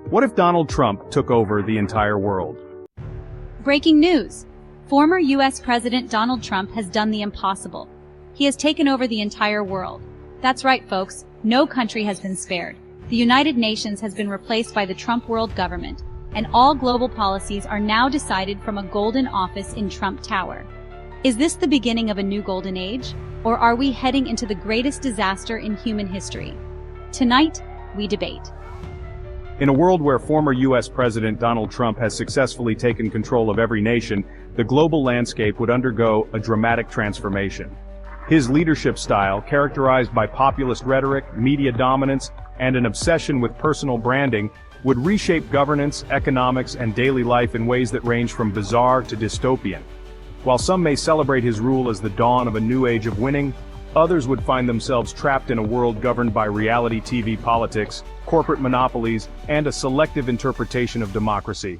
What if Donald Trump took over the entire world? Breaking news! Former U.S. President Donald Trump has done the impossible. He has taken over the entire world. That's right, folks. No country has been spared. The United Nations has been replaced by the Trump world government, and all global policies are now decided from a golden office in Trump Tower. Is this the beginning of a new golden age, or are we heading into the greatest disaster in human history? Tonight, we debate. In a world where former U.S. President Donald Trump has successfully taken control of every nation, the global landscape would undergo a dramatic transformation. His leadership style, characterized by populist rhetoric, media dominance, and an obsession with personal branding, would reshape governance, economics, and daily life in ways that range from bizarre to dystopian. While some may celebrate his rule as the dawn of a new age of winning, others would find themselves trapped in a world governed by reality TV politics, corporate monopolies, and a selective interpretation of democracy.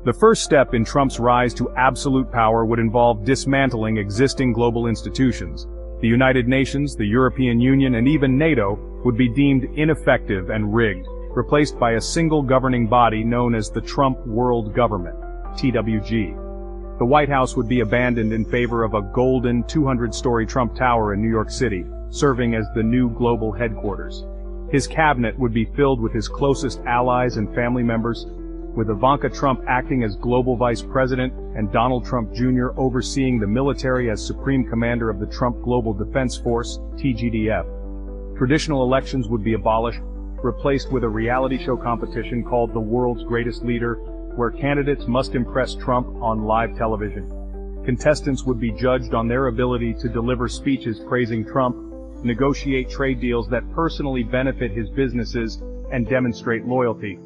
The first step in Trump's rise to absolute power would involve dismantling existing global institutions. The United Nations, the European Union, and even NATO would be deemed ineffective and rigged, replaced by a single governing body known as the Trump World Government, TWG. The White House would be abandoned in favor of a golden 200-story Trump Tower in New York City, serving as the new global headquarters. His cabinet would be filled with his closest allies and family members, with Ivanka Trump acting as global vice president and Donald Trump Jr. overseeing the military as supreme commander of the Trump Global Defense Force, TGDF. Traditional elections would be abolished, replaced with a reality show competition called The World's Greatest Leader, where candidates must impress Trump on live television. Contestants would be judged on their ability to deliver speeches praising Trump, negotiate trade deals that personally benefit his businesses, and demonstrate loyalty.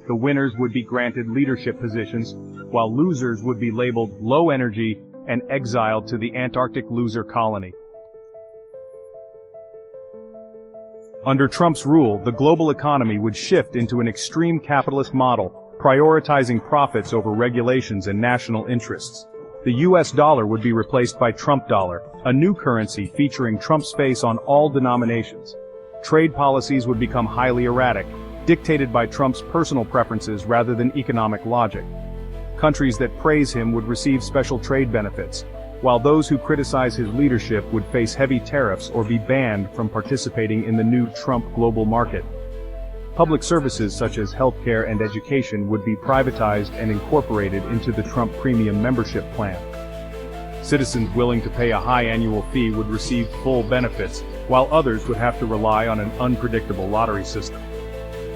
The winners would be granted leadership positions, while losers would be labeled low energy and exiled to the Antarctic loser colony. Under Trump's rule, the global economy would shift into an extreme capitalist model, prioritizing profits over regulations and national interests. The US dollar would be replaced by TrumpDollar, a new currency featuring Trump's face on all denominations. Trade policies would become highly erratic, dictated by Trump's personal preferences rather than economic logic. Countries that praise him would receive special trade benefits, while those who criticize his leadership would face heavy tariffs or be banned from participating in the new Trump global market. Public services such as healthcare and education would be privatized and incorporated into the Trump Premium membership plan. Citizens willing to pay a high annual fee would receive full benefits, while others would have to rely on an unpredictable lottery system.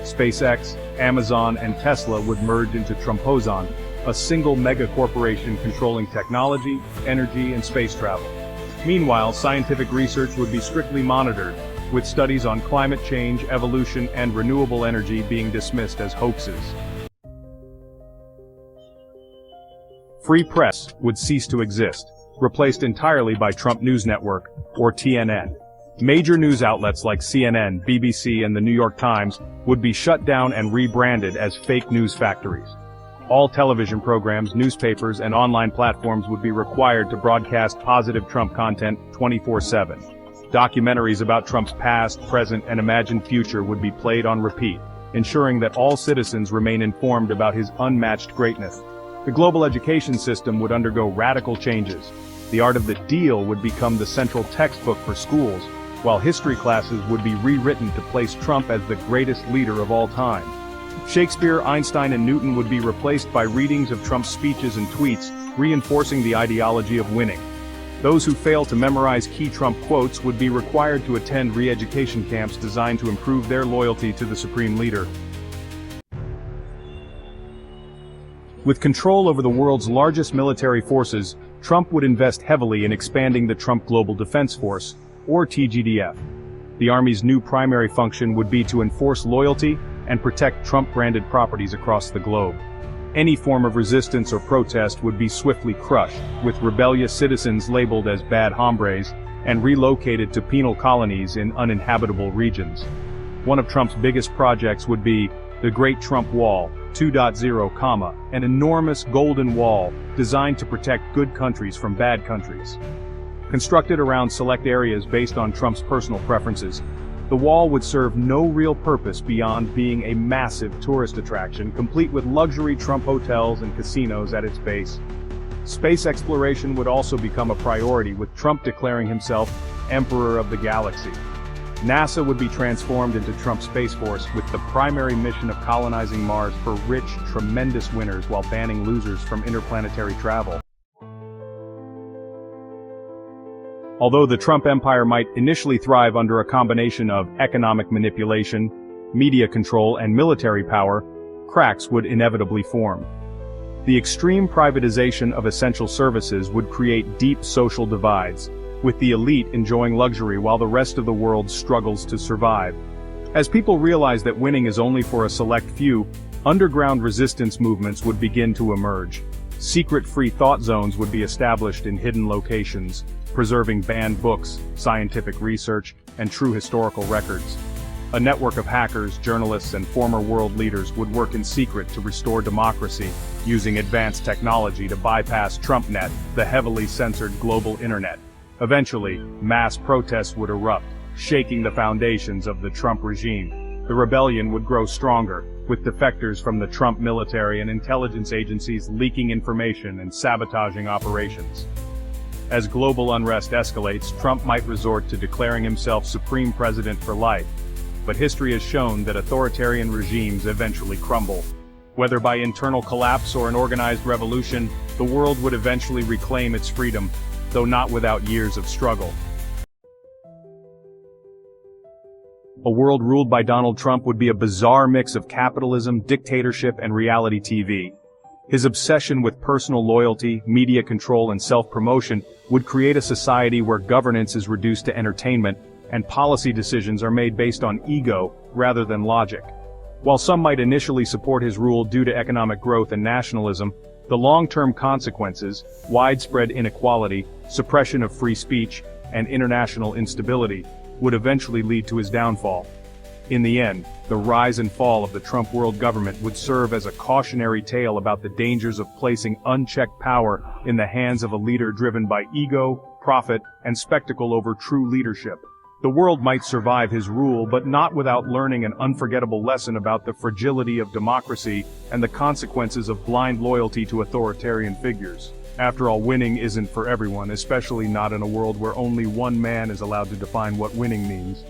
SpaceX, Amazon, and Tesla would merge into Trumpozon, a single mega-corporation controlling technology, energy, and space travel. Meanwhile, scientific research would be strictly monitored, with studies on climate change, evolution, and renewable energy being dismissed as hoaxes. Free press would cease to exist, replaced entirely by Trump News Network, or TNN. Major news outlets like CNN, BBC, and the New York Times would be shut down and rebranded as fake news factories. All television programs, newspapers, and online platforms would be required to broadcast positive Trump content 24/7. Documentaries about Trump's past, present, and imagined future would be played on repeat, ensuring that all citizens remain informed about his unmatched greatness. The global education system would undergo radical changes. The art of the deal would become the central textbook for schools, while history classes would be rewritten to place Trump as the greatest leader of all time. Shakespeare, Einstein, and Newton would be replaced by readings of Trump's speeches and tweets, reinforcing the ideology of winning. Those who fail to memorize key Trump quotes would be required to attend re-education camps designed to improve their loyalty to the supreme leader. With control over the world's largest military forces, Trump would invest heavily in expanding the Trump Global Defense Force, or TGDF. The Army's new primary function would be to enforce loyalty and protect Trump-branded properties across the globe. Any form of resistance or protest would be swiftly crushed, with rebellious citizens labeled as bad hombres and relocated to penal colonies in uninhabitable regions. One of Trump's biggest projects would be the Great Trump Wall 2.0, an enormous golden wall designed to protect good countries from bad countries. Constructed around select areas based on Trump's personal preferences, The wall would serve no real purpose beyond being a massive tourist attraction, complete with luxury Trump hotels and casinos at its base. Space exploration would also become a priority, with Trump declaring himself Emperor of the Galaxy. NASA would be transformed into Trump Space Force, with the primary mission of colonizing Mars for rich, tremendous winners while banning losers from interplanetary travel. Although the Trump empire might initially thrive under a combination of economic manipulation, media control, and military power, cracks would inevitably form. The extreme privatization of essential services would create deep social divides, with the elite enjoying luxury while the rest of the world struggles to survive. As people realize that winning is only for a select few, underground resistance movements would begin to emerge. Secret free thought zones would be established in hidden locations, preserving banned books, scientific research, and true historical records. A network of hackers, journalists, and former world leaders would work in secret to restore democracy, using advanced technology to bypass TrumpNet, the heavily censored global internet. Eventually, mass protests would erupt, shaking the foundations of the Trump regime. The rebellion would grow stronger, with defectors from the Trump military and intelligence agencies leaking information and sabotaging operations. As global unrest escalates, Trump might resort to declaring himself supreme president for life. But history has shown that authoritarian regimes eventually crumble. Whether by internal collapse or an organized revolution, the world would eventually reclaim its freedom, though not without years of struggle. A world ruled by Donald Trump would be a bizarre mix of capitalism, dictatorship, and reality TV. His obsession with personal loyalty, media control, and self-promotion would create a society where governance is reduced to entertainment, and policy decisions are made based on ego rather than logic. While some might initially support his rule due to economic growth and nationalism, the long-term consequences, widespread inequality, suppression of free speech, and international instability, would eventually lead to his downfall. In the end, the rise and fall of the Trump world government would serve as a cautionary tale about the dangers of placing unchecked power in the hands of a leader driven by ego, profit, and spectacle over true leadership. The world might survive his rule, but not without learning an unforgettable lesson about the fragility of democracy and the consequences of blind loyalty to authoritarian figures. After all, winning isn't for everyone, especially not in a world where only one man is allowed to define what winning means.